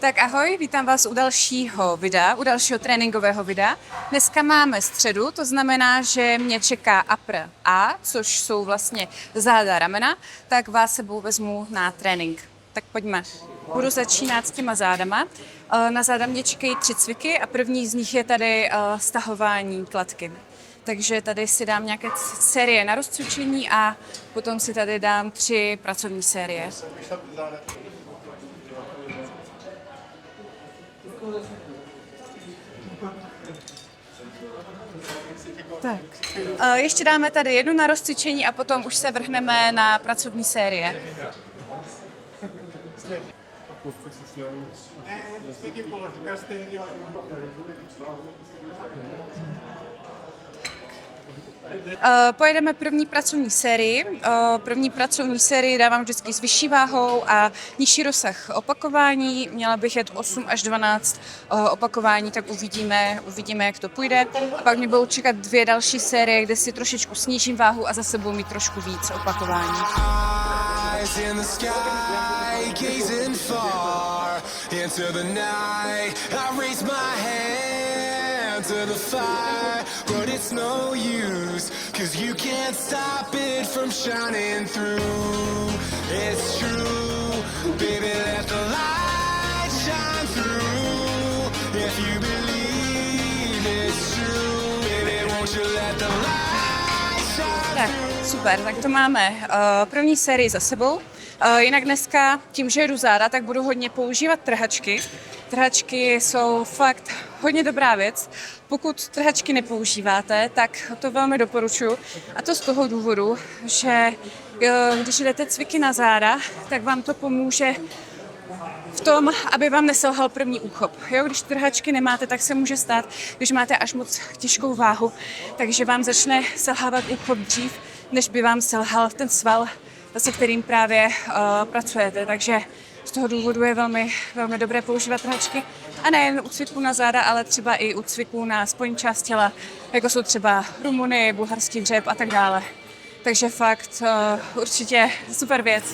Tak ahoj, vítám vás u dalšího videa, u dalšího tréninkového videa. Dneska máme středu, to znamená, že mě čeká upper A, což jsou vlastně záda, ramena, tak vás sebou vezmu na trénink. Tak pojďme. Budu začínat s těma zádama. Na záda mě čekají 3 cviky a první z nich je tady stahování kladky. Takže tady si dám nějaké série na rozcvičení a potom si tady dám 3 pracovní série. Tak. Ještě dáme tady jednu na rozcvičení a potom už se vrhneme na pracovní série. Pojedeme první pracovní sérii. První pracovní sérii dávám vždycky s vyšší váhou a nižší rozsah opakování. Měla bych jet 8 až 12 opakování, tak uvidíme, jak to půjde. A pak mě budou čekat 2 další série, kde si trošičku snížím váhu a zase budu mít trošku víc opakování. To the fire, but it's no use, 'cause you can't stop it from shining through. It's true, baby, let the light shine through. If you believe it's true, baby, won't you let the light shine. Tak, super, tak to máme první sérii za sebou. Jinak dneska, tím, že jedu záda, tak budu hodně používat trhačky. Trhačky jsou fakt hodně dobrá věc. Pokud trhačky nepoužíváte, tak to velmi doporučuji. A to z toho důvodu, že když jdete cviky na záda, tak vám to pomůže v tom, aby vám neselhal první úchop. Jo, když trhačky nemáte, tak se může stát, když máte až moc těžkou váhu, takže vám začne selhávat úchop dřív, než by vám selhal ten sval, se kterým právě pracujete. Takže z toho důvodu je velmi dobré používat trhačky. A nejen u cviků na záda, ale třeba i u cviků na spodní část těla, jako jsou třeba rumuny, bulharský dřep a tak dále. Takže fakt určitě super věc.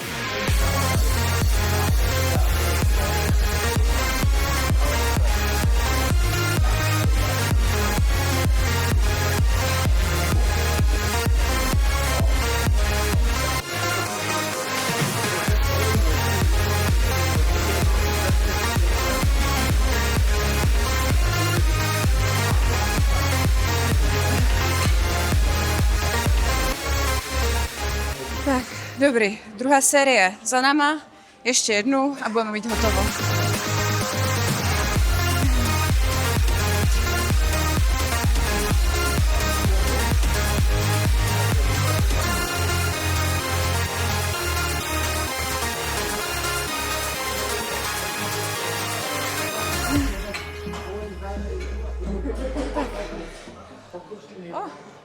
Tak, dobrý. Druhá série za náma. Ještě jednu a budeme mít hotovo.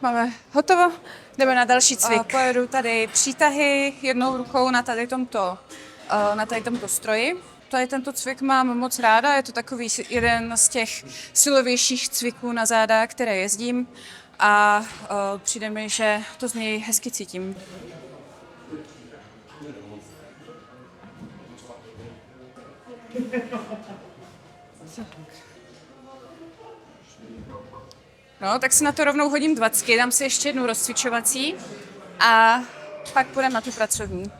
Máme hotovo, jdeme na další cvik. Pojedu tady přítahy jednou rukou na tady tomto stroji. Tady tento cvik mám moc ráda, je to takový jeden z těch silovějších cviků na záda, které jezdím a přijde mi, že to z něj hezky cítím. No, tak si na to rovnou hodím 20, dám si ještě jednu rozcvičovací a pak půjdeme na tu pracovní.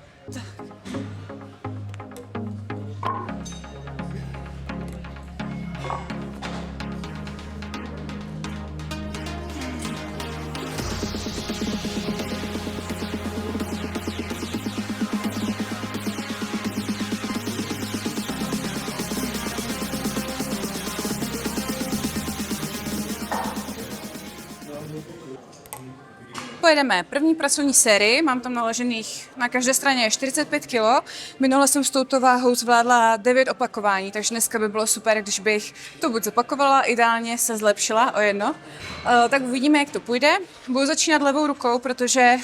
Pojedeme první pracovní sérii, mám tam naložených na každé straně 45 kg. Minule jsem s touto váhou zvládla 9 opakování, takže dneska by bylo super, když bych to buď zopakovala, ideálně se zlepšila o jedno. Tak uvidíme, jak to půjde. Budu začínat levou rukou, protože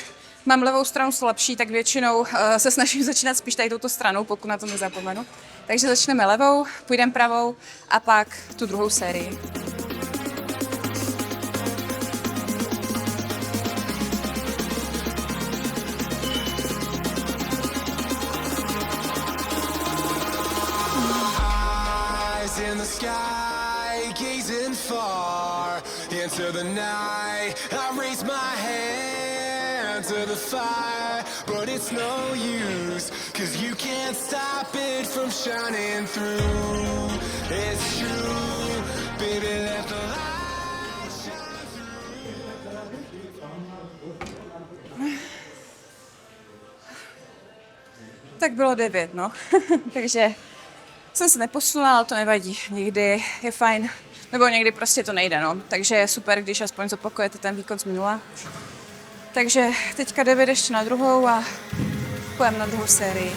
mám levou stranu slabší, tak většinou se snažím začínat spíš tady touto stranou, pokud na to nezapomenu. Takže začneme levou, půjdeme pravou a pak tu druhou sérii. eyes in the sky, gazing far into the night. I raise my hand to the fire, but it's no use, 'cause you can't stop it from shining through. It's true, baby, let the light shine through. Tak bylo 9, no. Takže jsem se neposunula, ale to nevadí. Někdy je fajn, nebo někdy prostě to nejde, no. Takže je super, když aspoň zopakujete ten výkon z minula. Takže teďka 9 ještě na druhou a půjdeme na druhou sérii.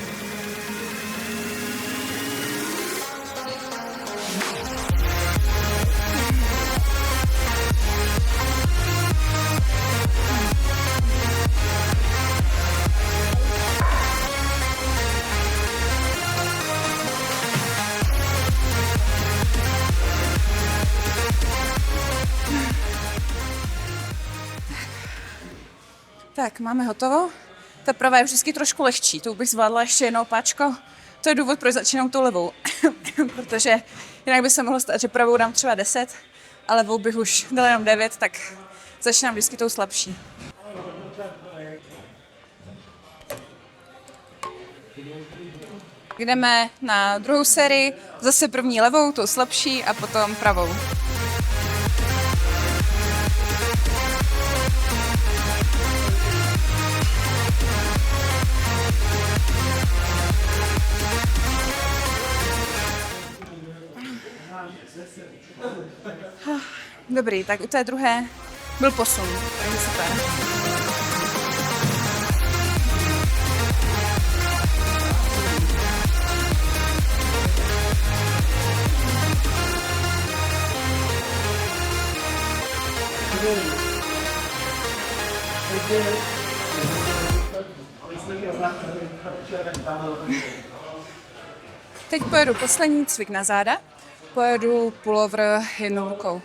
Tak, máme hotovo. Ta pravá je vždycky trošku lehčí, to bych zvládla ještě jednou páčko. To je důvod, proč začínám tou levou, protože jinak by se mohlo stát, že pravou dám třeba 10, a levou bych už dala jenom 9, tak začínám vždycky tou slabší. Jdeme na druhou sérii, zase první levou, tou slabší a potom pravou. Dobrý, tak u té druhé byl posun, takže super. Teď pojedu poslední cvik na záda. Pojedu pullover jednou rukou.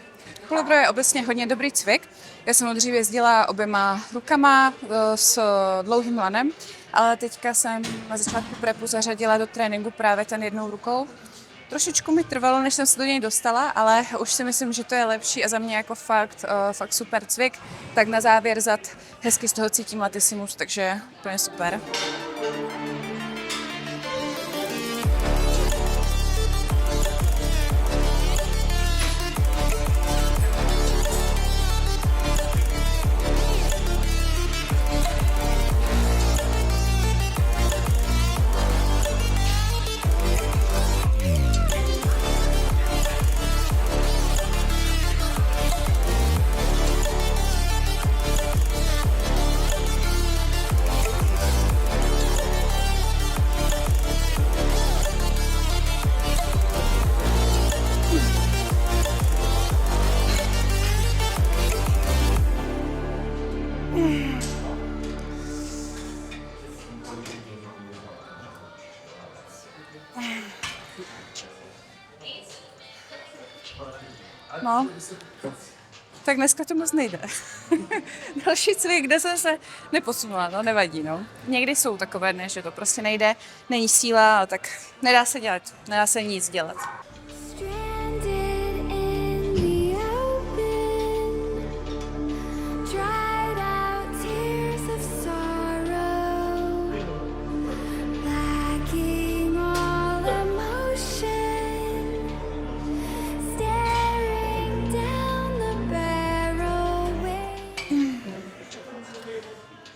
Pullover je obecně hodně dobrý cvik. Já jsem ho dřív jezdila oběma rukama s dlouhým lanem, ale teďka jsem na začátku prepu zařadila do tréninku právě ten jednou rukou. Trošičku mi trvalo, než jsem se do něj dostala, ale už si myslím, že to je lepší a za mě jako fakt super cvik. Tak na závěr zad hezky z toho cítím latissimus, takže úplně super. No, tak dneska to moc nejde. Další cvik, kde jsem se neposunula, no nevadí, no. Někdy jsou takové dny, že to prostě nejde, není síla, ale tak nedá se dělat, nedá se nic dělat.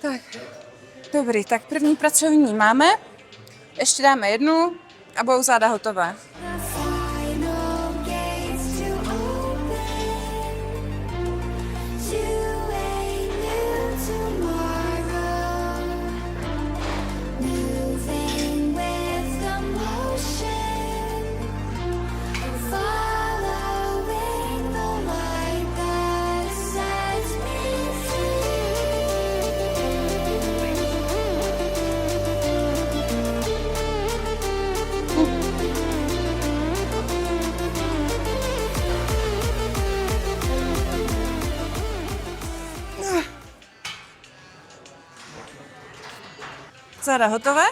Tak, dobrý, tak první pracovní máme, ještě dáme jednu a budou záda hotové. Záda hotové,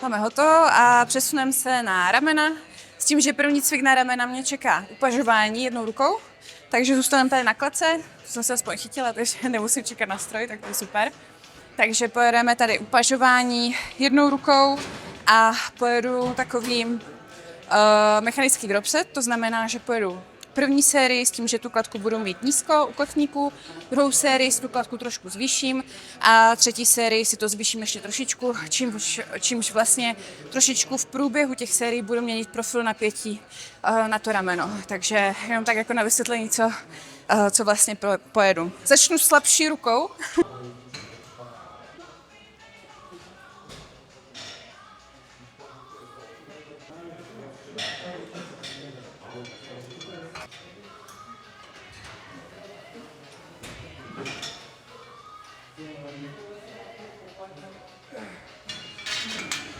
máme hotovo a přesuneme se na ramena. S tím, že první cvik na ramena mě čeká upažování jednou rukou, takže zůstaneme tady na klece, to jsem se aspoň chytila, takže nemusím čekat na stroj, tak to je super. Takže pojedeme tady upažování jednou rukou a pojedu takovým mechanický drop set, to znamená, že pojedu první sérii s tím, že tu kladku budu mít nízko u kotníku, druhou sérii si tu kladku trošku zvýším a třetí sérii si to zvýším ještě trošičku, čímž vlastně trošičku v průběhu těch sérií budu měnit profil napětí na to rameno. Takže jenom tak jako na vysvětlení, co vlastně pojedu. Začnu slabší rukou.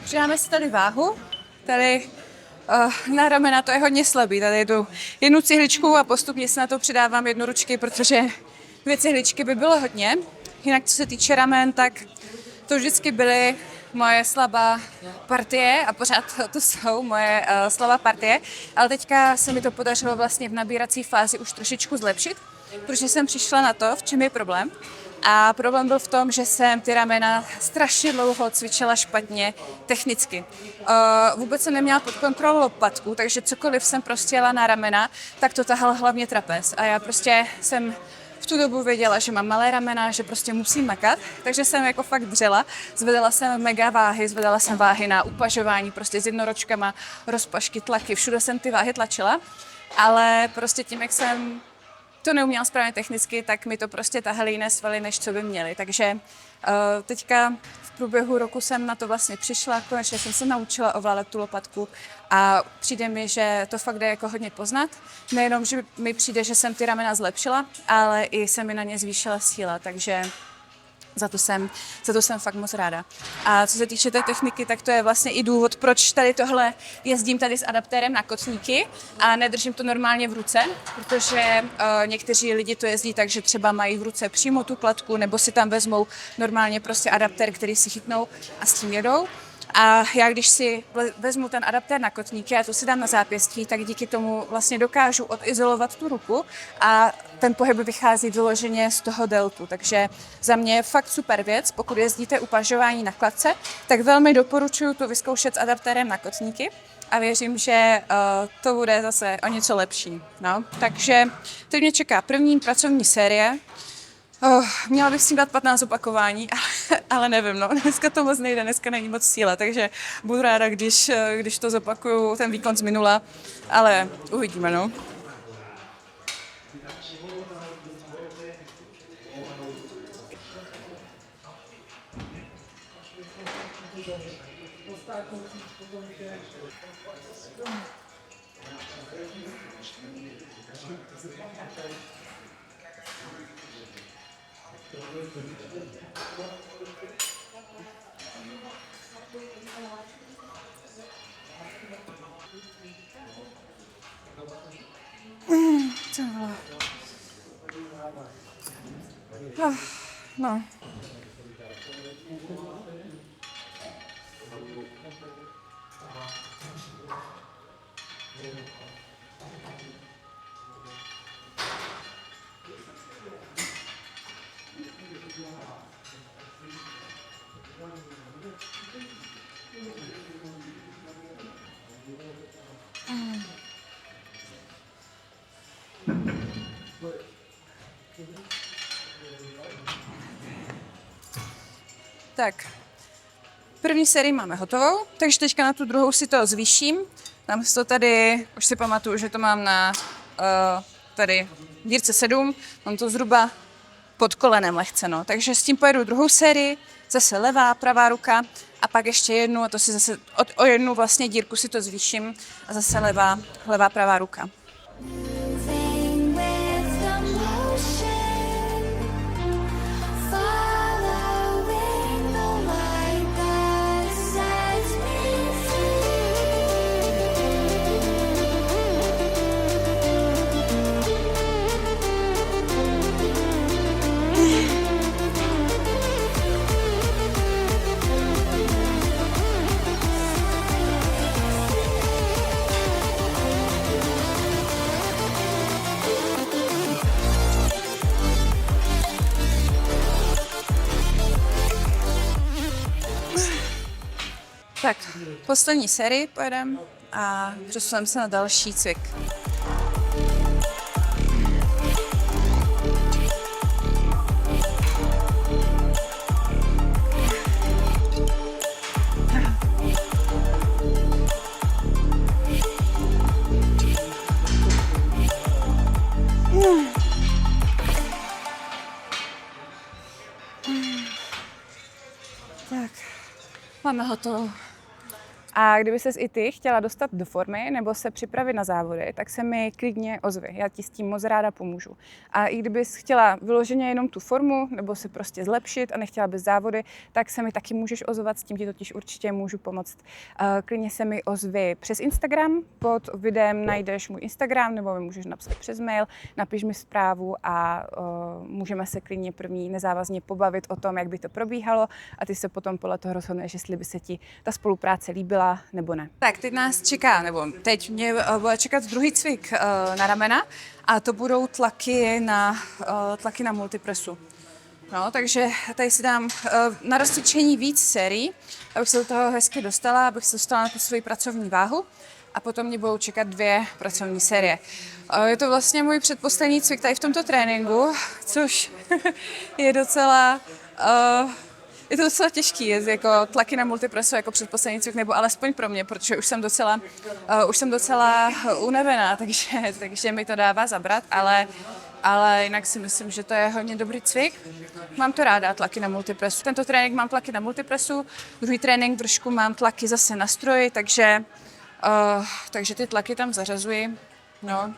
Přidáme si tady váhu, tady na ramena to je hodně slabý, tady jdu jednu cihličku a postupně si na to přidávám jednoručky, protože 2 cihličky by bylo hodně. Jinak co se týče ramen, tak to vždycky byly moje slabá partie a pořád to jsou moje slabá partie, ale teďka se mi to podařilo vlastně v nabírací fázi už trošičku zlepšit, protože jsem přišla na to, v čem je problém. A problém byl v tom, že jsem ty ramena strašně dlouho cvičila špatně technicky. Vůbec jsem neměla pod kontrolou lopatku, takže cokoliv jsem prostě jela na ramena, tak to tahal hlavně trapez. A já prostě jsem v tu dobu věděla, že mám malé ramena, že prostě musím makat, takže jsem jako fakt dřela. Zvedala jsem mega váhy, zvedala jsem váhy na upažování, prostě s jednoročkama, rozpašky, tlaky, všude jsem ty váhy tlačila, ale prostě tím, jak jsem to neuměla správně technicky, tak mi to prostě tahaly jiné svaly, než co by měly. Takže teďka v průběhu roku jsem na to vlastně přišla, konečně jsem se naučila ovládat tu lopatku a přijde mi, že to fakt jde jako hodně poznat. Nejenom, že mi přijde, že jsem ty ramena zlepšila, ale i se mi na ně zvýšila síla, takže za to jsem fakt moc ráda. A co se týče té techniky, tak to je vlastně i důvod, proč tady tohle jezdím tady s adaptérem na kotníky a nedržím to normálně v ruce, protože někteří lidi to jezdí tak, že třeba mají v ruce přímo tu kladku nebo si tam vezmou normálně prostě adaptér, který si chytnou a s tím jedou. A já když si vezmu ten adaptér na kotníky a to si dám na zápěstí, tak díky tomu vlastně dokážu odizolovat tu ruku a ten pohyb vychází vyloženě z toho deltu. Takže za mě je fakt super věc, pokud jezdíte upažování na kladce, tak velmi doporučuji to vyzkoušet s adaptérem na kotníky a věřím, že to bude zase o něco lepší. No. Takže teď mě čeká první pracovní série. Měla bych si dát 15 opakování, ale nevím, no. Dneska to moc nejde, dneska není moc síla, takže budu ráda, když to zopakuju, ten výkon z minula, ale uvidíme, no. No. Tak, první sérii máme hotovou, takže teďka na tu druhou si to zvýším. Tam si to tady, už si pamatuju, že to mám na tady dírce 7, mám to zhruba pod kolenem lehce, no. Takže s tím pojedu druhou sérii, zase levá, pravá ruka a pak ještě jednu a to si zase o jednu vlastně dírku si to zvýším a zase levá, pravá ruka. poslední sérii pojedeme a přesuneme se na další cvik. Tak, máme hotovo. A kdyby ses i ty chtěla dostat do formy nebo se připravit na závody, tak se mi klidně ozvi. Já ti s tím moc ráda pomůžu. A i kdybys chtěla vyloženě jenom tu formu nebo se prostě zlepšit a nechtěla bys závody, tak se mi taky můžeš ozvat, s tím ti totiž určitě můžu pomoct. Klidně se mi ozvi přes Instagram, pod videem najdeš můj Instagram nebo mi můžeš napsat přes mail, napiš mi zprávu a můžeme se klidně první nezávazně pobavit o tom, jak by to probíhalo a ty se potom podle toho rozhodneš, jestli by se ti ta spolupráce líbila nebo ne. Tak teď nás čeká, nebo teď mě bude čekat druhý cvik na ramena a to budou tlaky na multipresu. No, takže tady si dám na rozcvičení víc sérií, abych se do toho hezky dostala, abych se dostala na tu svoji pracovní váhu a potom mě budou čekat 2 pracovní série. Je to vlastně můj předposlední cvik tady v tomto tréninku, což je docela... Je to docela těžký, je jako tlaky na multipresu jako předposlední cvik, nebo alespoň pro mě, protože už jsem docela unavená, takže mi to dává zabrat, ale jinak si myslím, že to je hodně dobrý cvik. Mám to ráda, tlaky na multipresu. Tento trénink mám tlaky na multipresu, druhý trénink trošku mám tlaky zase na stroji, takže ty tlaky tam zařazuji. No.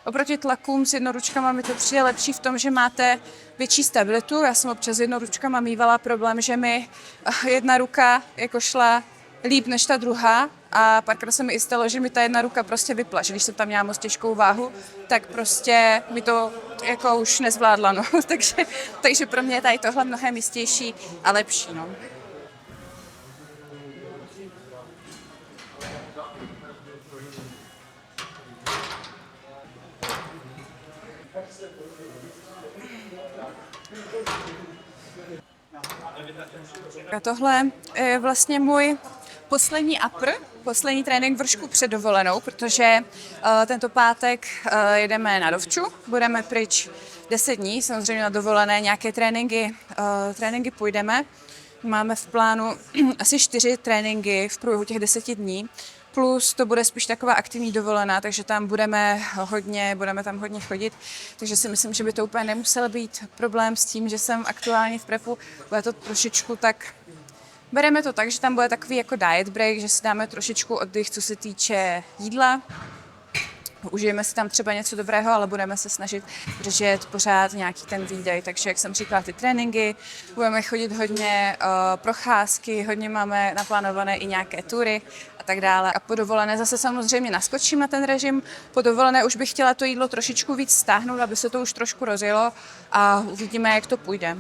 Oproti tlakům s jednoručkama mi to přijde lepší v tom, že máte větší stabilitu. Já jsem občas jednoručkama mývala problém, že mi jedna ruka jako šla líp než ta druhá a párkrát se mi i stalo, že mi ta jedna ruka prostě vypla, že když jsem tam měla moc těžkou váhu, tak prostě mi to jako už nezvládla, no. takže pro mě je tady tohle mnohem jistější a lepší, no. A tohle je vlastně můj poslední upper, poslední trénink vršku před dovolenou, protože tento pátek jedeme na Dovču, budeme pryč 10 dní, samozřejmě na dovolené nějaké tréninky půjdeme. Máme v plánu asi 4 tréninky v průběhu těch 10 dní, plus to bude spíš taková aktivní dovolená, takže tam budeme tam hodně chodit, takže si myslím, že by to úplně nemusel být problém s tím, že jsem aktuálně v prepu, bude to trošičku tak, bereme to tak, že tam bude takový jako diet break, že si dáme trošičku oddych, co se týče jídla. Užijeme si tam třeba něco dobrého, ale budeme se snažit držet pořád nějaký ten výdej. Takže jak jsem říkala, ty tréninky, budeme chodit hodně procházky, hodně máme naplánované i nějaké tury a tak dále. A po dovolené zase samozřejmě naskočím na ten režim. Po dovolené už bych chtěla to jídlo trošičku víc stáhnout, aby se to už trošku rozjelo a uvidíme, jak to půjde.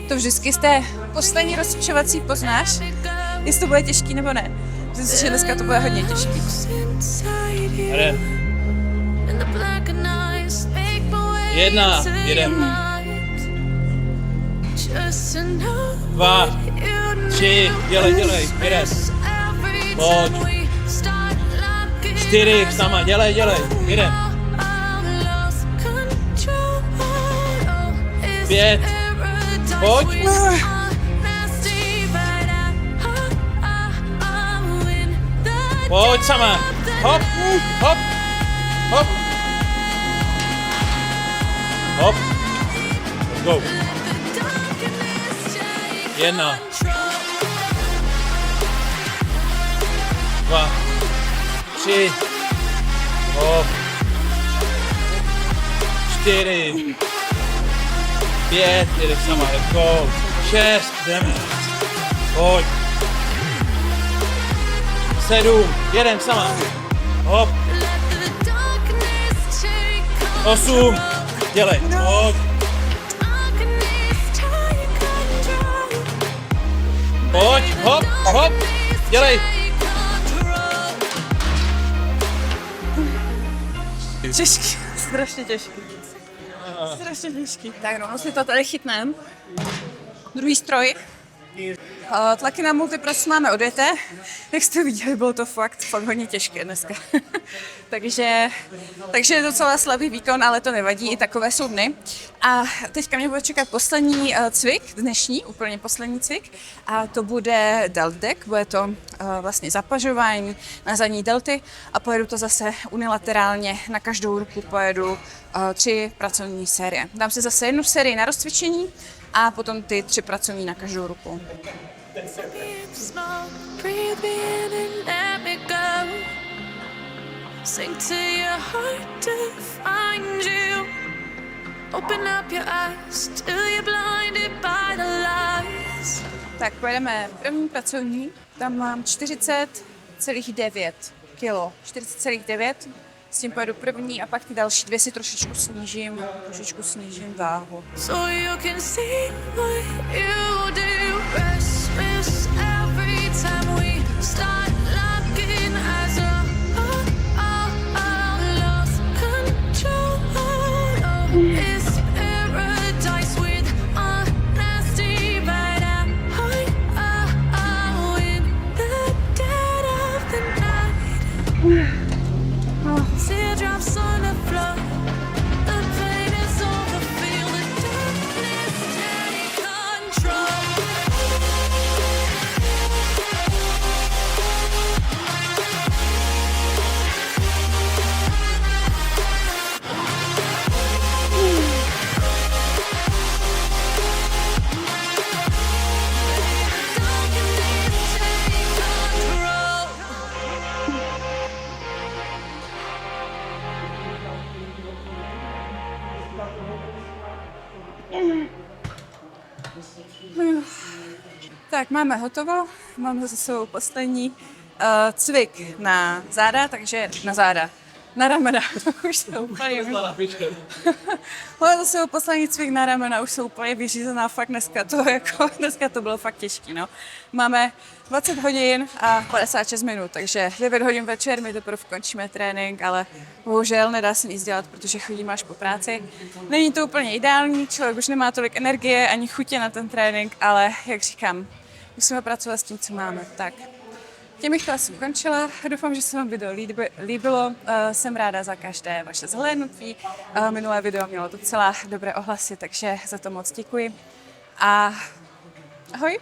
To vždycky z té poslední rozcvičovací poznáš, jestli to bude těžký nebo ne. Myslím si, že dneska to bude hodně těžký. Jedna, jeden. 2, 3, dělej, jeden. Pojď. 4, sama, dělej, jeden. 5, pojď. Pojď sama. Hop, hop, hop. Hop. Let's go. 1. 2. 3. Hop. 4. 5, jedeš sama, let's go. 6, jdeme. Pojď. 7, jeden sama. Hop. 8, dělej. Pojď. Pojď, hop, hop, dělej. Těžký, strašně těžký. Strašně těžký. Tak no, si to tady chytneme. Druhý stroj. Tlaky na multipres máme odjeté. Jak jste viděli, bylo to fakt hodně těžké dneska. takže je docela slabý výkon, ale to nevadí, i takové jsou dny. A teďka mě bude čekat poslední cvik, dnešní, úplně poslední cvik. A to bude delt deck, bude to vlastně zapažování na zadní delty a pojedu to zase unilaterálně, na každou ruku pojedu 3 pracovní série. Dám si zase jednu sérii na rozcvičení a potom ty 3 pracovní na každou ruku. Tak pojedeme první pracovní, tam mám 40,9 kg, 40,9, s tím pojedu první a pak ty další 2 si trošičku snížím váhu. So you can see what you do, restless every time we start looking as a lost control. It's paradise with honesty, but I'm in the dead of the night. Teardrops on the floor. The pain is over. Feel the darkness take control. Tak máme hotovo, máme za sebou poslední cvik na záda, takže na záda, na ramena, už se úplně máme za sebou poslední cvik na ramena, už jsou úplně vyřízená, fakt dneska to bylo fakt těžké, no. Máme 20 hodin a 56 minut, takže 9 hodin večer, my teprve končíme trénink, ale bohužel nedá se nic dělat, protože chodím až po práci. Není to úplně ideální, člověk už nemá tolik energie ani chutě na ten trénink, ale jak říkám, musíme pracovat s tím, co máme. Tak, tím bych to asi ukončila. Doufám, že se vám video líbilo. Jsem ráda za každé vaše zhlédnutí. Minulé video mělo docela dobré ohlasy, takže za to moc děkuji. A ahoj!